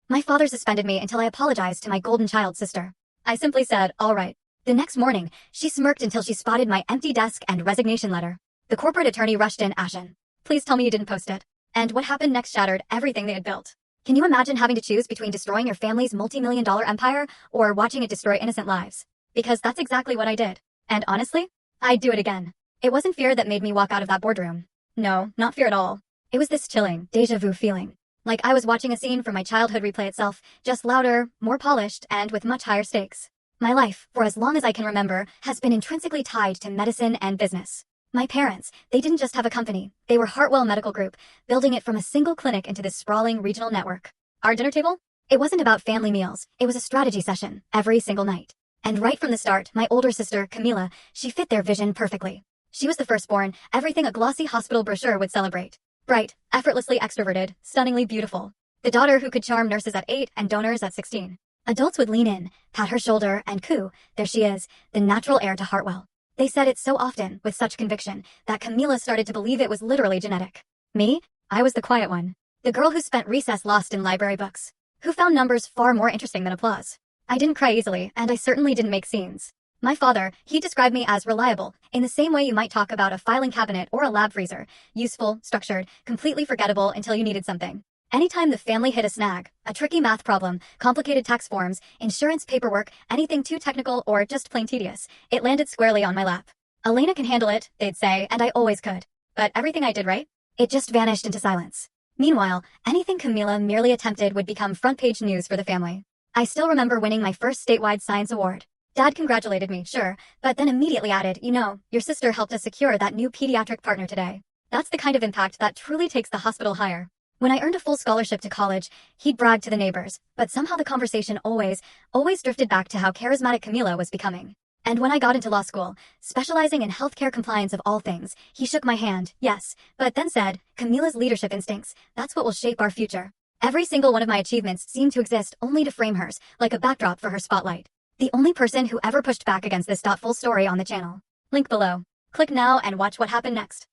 My father suspended me until I apologized to my golden child sister. I simply said, all right. The next morning, she smirked until she spotted my empty desk and resignation letter. The corporate attorney rushed in, ashen. Please tell me you didn't post it. And what happened next shattered everything they had built. Can you imagine having to choose between destroying your family's multi-million-dollar empire or watching it destroy innocent lives? Because that's exactly what I did. And honestly, I'd do it again. It wasn't fear that made me walk out of that boardroom. No, not fear at all. It was this chilling, déjà vu feeling. Like I was watching a scene from my childhood replay itself, just louder, more polished, and with much higher stakes. My life, for as long as I can remember, has been intrinsically tied to medicine and business. My parents, they didn't just have a company, they were Hartwell Medical Group, building it from a single clinic into this sprawling regional network. Our dinner table? It wasn't about family meals, it was a strategy session, every single night. And right from the start, my older sister, Camila, she fit their vision perfectly. She was the firstborn, everything a glossy hospital brochure would celebrate. Bright, effortlessly extroverted, stunningly beautiful. The daughter who could charm nurses at 8 and donors at 16. Adults would lean in, pat her shoulder, and coo, there she is, the natural heir to Hartwell. They said it so often, with such conviction, that Camila started to believe it was literally genetic. Me? I was the quiet one. The girl who spent recess lost in library books. Who found numbers far more interesting than applause. I didn't cry easily, and I certainly didn't make scenes. My father, he described me as reliable, in the same way you might talk about a filing cabinet or a lab freezer. Useful, structured, completely forgettable until you needed something. Anytime the family hit a snag, a tricky math problem, complicated tax forms, insurance paperwork, anything too technical or just plain tedious, it landed squarely on my lap. Elena can handle it, they'd say, and I always could. But everything I did right? It just vanished into silence. Meanwhile, anything Camila merely attempted would become front-page news for the family. I still remember winning my first statewide science award. Dad congratulated me, sure, but then immediately added, you know, your sister helped us secure that new pediatric partner today. That's the kind of impact that truly takes the hospital higher. When I earned a full scholarship to college, he'd bragged to the neighbors, but somehow the conversation always drifted back to how charismatic Camila was becoming. And when I got into law school, specializing in healthcare compliance of all things, he shook my hand, yes, but then said, Camila's leadership instincts, that's what will shape our future. Every single one of my achievements seemed to exist only to frame hers, like a backdrop for her spotlight. The only person who ever pushed back against this. Full story on the channel. Link below. Click now and watch what happened next.